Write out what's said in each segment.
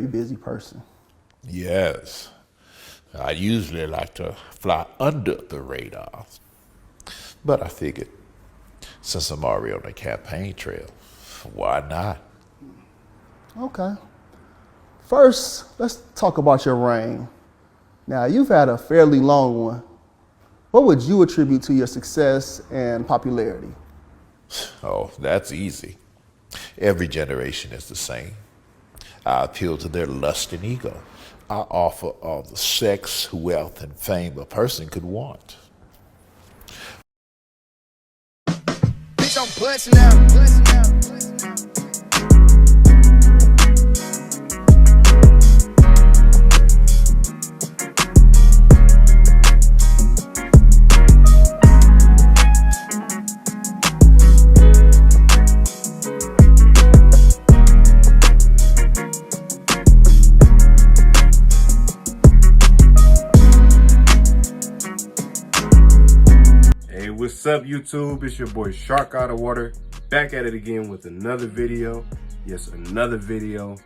Busy person. Yes, I usually like to fly under the radar, but I figured since I'm already on the campaign trail, why not? Okay. First, let's talk about your reign. Now, you've had a fairly long one. What would you attribute to your success and popularity? Oh, that's easy. Every generation is the same. I appeal to their lust and ego. I offer all the sex, wealth, and fame a person could want. Bitch, I'm busting out. Hey, what's up, YouTube? It's your boy Shark Out of Water, back at it again with another video. Yes, another video.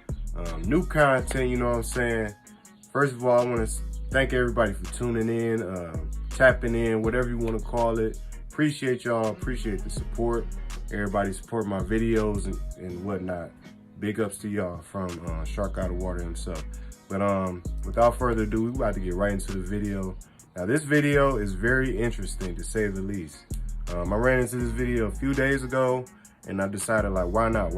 New content, you know what I'm saying? First of all, I want to thank everybody for tuning in, tapping in, whatever you want to call it. Appreciate y'all, appreciate the support. Everybody support my videos and whatnot. Big ups to y'all from Shark Out of Water himself. But without further ado, we're about to get right into the video. Now, this video is very interesting, to say the least. I ran into this video a few days ago, and I decided, like, why not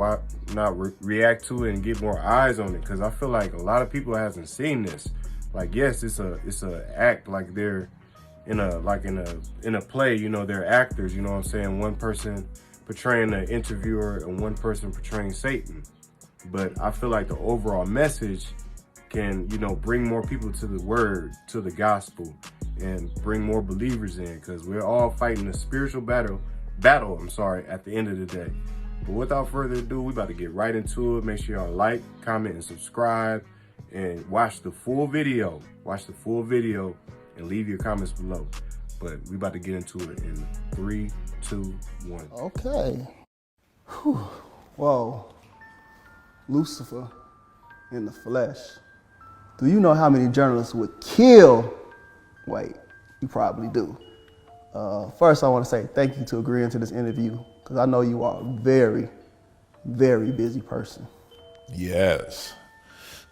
react to it and get more eyes on it? Because I feel like a lot of people hasn't seen this. Like, yes, it's a act, like they're in a play. You know, they're actors. You know what I'm saying? One person portraying the interviewer and one person portraying Satan. But I feel like the overall message can, you know, bring more people to the word, to the gospel, and bring more believers in, because we're all fighting a spiritual battle, at the end of the day. But without further ado, we about to get right into it. Make sure y'all like, comment, and subscribe, and watch the full video. Watch the full video and leave your comments below. But we about to get into it in 3, 2, 1. Okay. Whew. Whoa. Lucifer in the flesh. Do you know how many journalists would kill? Wait, you probably do. First, I want to say thank you to agreeing to this interview, because I know you are a very, very busy person. Yes,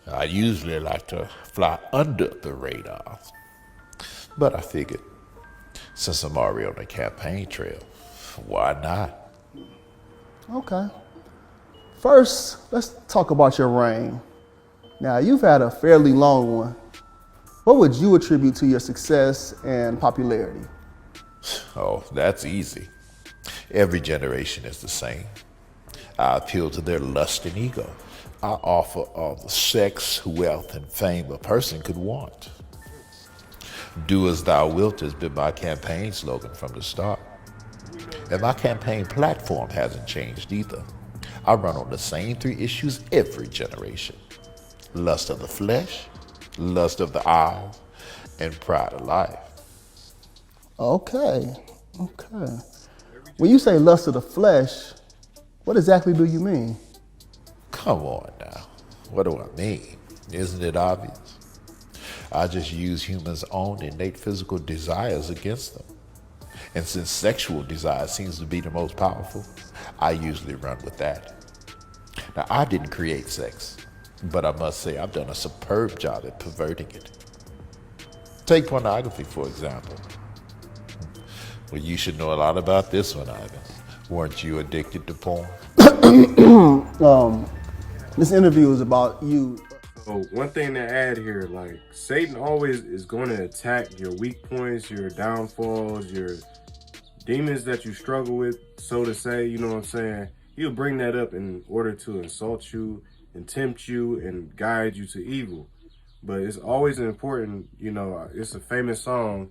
I usually like to fly under the radar, but I figured since I'm already on the campaign trail, why not? Okay. First, let's talk about your reign. Now, you've had a fairly long one. What would you attribute to your success and popularity? Oh, that's easy. Every generation is the same. I appeal to their lust and ego. I offer all the sex, wealth, and fame a person could want. Do as thou wilt has been my campaign slogan from the start. And my campaign platform hasn't changed either. I run on the same 3 issues every generation: lust of the flesh, lust of the eyes, and pride of life. Okay. When you say lust of the flesh, what exactly do you mean? Come on now. What do I mean? Isn't it obvious? I just use humans' own innate physical desires against them. And since sexual desire seems to be the most powerful, I usually run with that. Now, I didn't create sex, but I must say I've done a superb job at perverting it. Take pornography, for example. Well, you should know a lot about this one, Ivan. Weren't you addicted to porn? This interview is about you. So one thing to add here, like, Satan always is going to attack your weak points, your downfalls, your demons that you struggle with, so to say, you know what I'm saying? He'll bring that up in order to insult you and tempt you and guide you to evil. But it's always important, you know, it's a famous song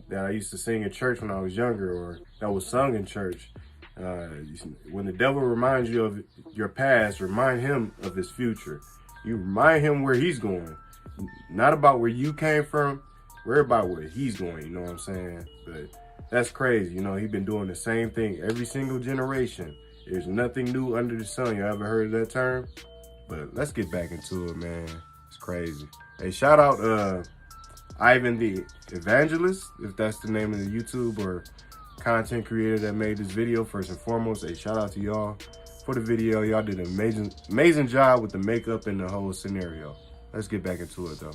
that I used to sing in church when I was younger, or that was sung in church. When the devil reminds you of your past, remind him of his future. You remind him where he's going. Not about where you came from, worry about where he's going, you know what I'm saying? But that's crazy, you know, he's been doing the same thing every single generation. There's nothing new under the sun. You ever heard of that term? But let's get back into it, man. It's crazy. Hey, shout out Ivan the Evangelist, if that's the name of the YouTube or content creator that made this video. First and foremost, a shout out to y'all for the video. Y'all did an amazing job with the makeup and the whole scenario. Let's get back into it though.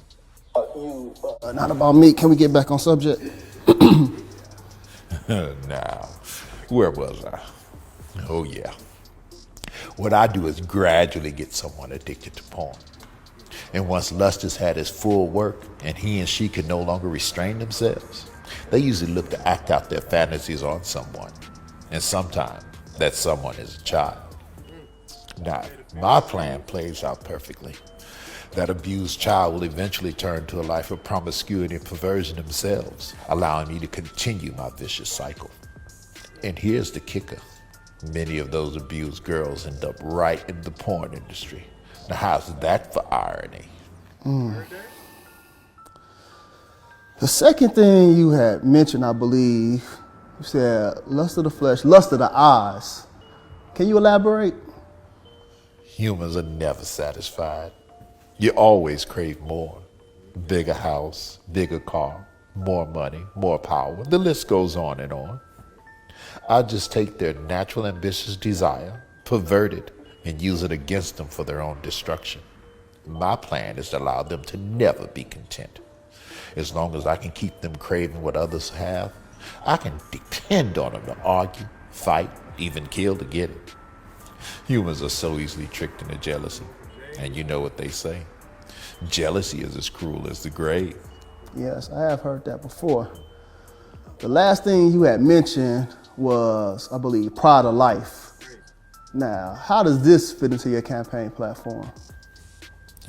Not about me. Can we get back on subject? Now, where was I? Oh, yeah. What I do is gradually get someone addicted to porn. And once lust has had its full work and he and she can no longer restrain themselves, they usually look to act out their fantasies on someone. And sometimes that someone is a child. Now, my plan plays out perfectly. That abused child will eventually turn to a life of promiscuity and perversion themselves, allowing me to continue my vicious cycle. And here's the kicker. Many of those abused girls end up right in the porn industry. Now, how's that for irony? The second thing you had mentioned, I believe, you said lust of the flesh, lust of the eyes. Can you elaborate? Humans are never satisfied. You always crave more. Bigger house, bigger car, more money, more power. The list goes on and on. I just take their natural ambitious desire, pervert it, and use it against them for their own destruction. My plan is to allow them to never be content. As long as I can keep them craving what others have, I can depend on them to argue, fight, even kill to get it. Humans are so easily tricked into jealousy. And you know what they say. Jealousy is as cruel as the grave. Yes, I have heard that before. The last thing you had mentioned was, I believe, pride of life. Now, how does this fit into your campaign platform?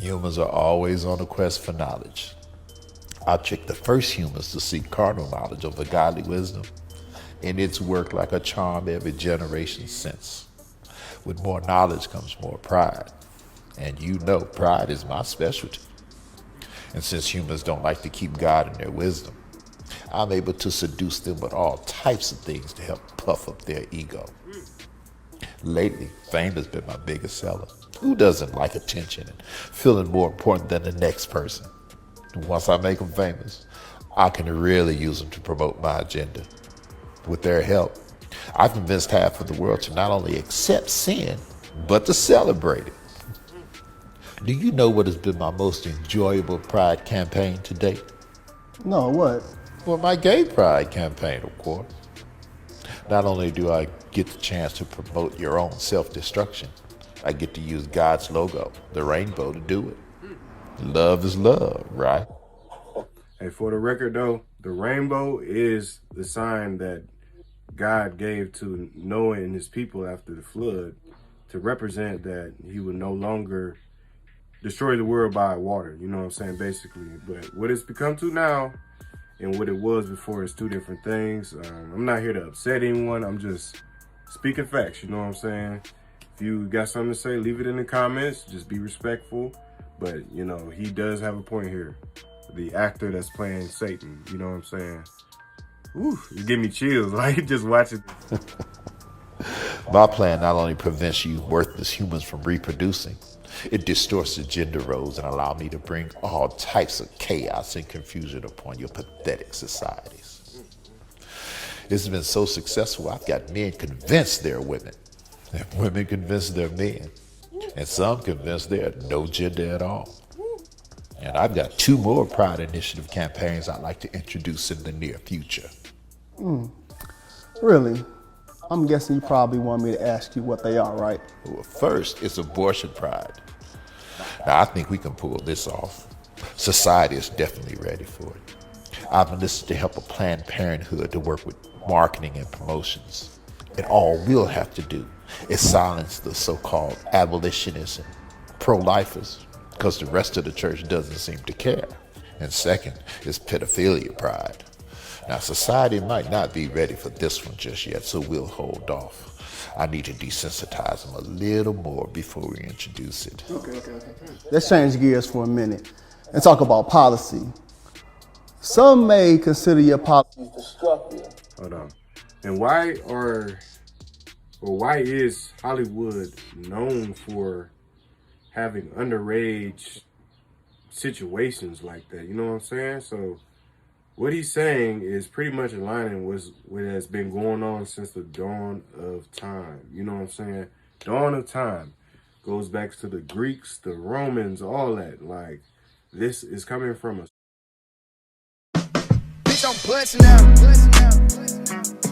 Humans are always on a quest for knowledge. I tricked the first humans to seek carnal knowledge over godly wisdom, and it's worked like a charm every generation since. With more knowledge comes more pride, and you know pride is my specialty. And since humans don't like to keep God in their wisdom, I'm able to seduce them with all types of things to help puff up their ego. Lately, fame has been my biggest seller. Who doesn't like attention and feeling more important than the next person? Once I make them famous, I can really use them to promote my agenda. With their help, I've convinced half of the world to not only accept sin, but to celebrate it. Do you know what has been my most enjoyable pride campaign to date? No, what? Well, my gay pride campaign, of course. Not only do I get the chance to promote your own self-destruction, I get to use God's logo, the rainbow, to do it. Love is love, right? Hey, for the record though, the rainbow is the sign that God gave to Noah and his people after the flood to represent that he would no longer destroy the world by water, you know what I'm saying, basically. But what it's become to now and what it was before is two different things. I'm not here to upset anyone. I'm just speaking facts, you know what I'm saying? If you got something to say, leave it in the comments. Just be respectful. But, you know, he does have a point here. The actor that's playing Satan, you know what I'm saying? Ooh, you give me chills, like just watching. My plan not only prevents you worthless humans from reproducing, it distorts the gender roles and allows me to bring all types of chaos and confusion upon your pathetic societies. It's been so successful, I've got men convinced they're women, and women convinced they're men, and some convinced they're no gender at all. And I've got 2 more Pride Initiative campaigns I'd like to introduce in the near future. Really? I'm guessing you probably want me to ask you what they are, right? Well, first, it's abortion pride. Now, I think we can pull this off. Society is definitely ready for it. I've enlisted to help a Planned Parenthood to work with marketing and promotions. And all we'll have to do is silence the so-called abolitionists and pro-lifers, because the rest of the church doesn't seem to care. And second is pedophilia pride. Now, society might not be ready for this one just yet, so we'll hold off. I need to desensitize them a little more before we introduce it. Okay. Let's change gears for a minute and talk about policy. Some may consider your policies destructive. Hold on. And why is Hollywood known for having underage situations like that. You know what I'm saying? So what he's saying is pretty much aligning with what has been going on since the dawn of time. You know what I'm saying? Dawn of time goes back to the Greeks, the Romans, all that. Like, this is coming from a... Bitch, I'm busting out.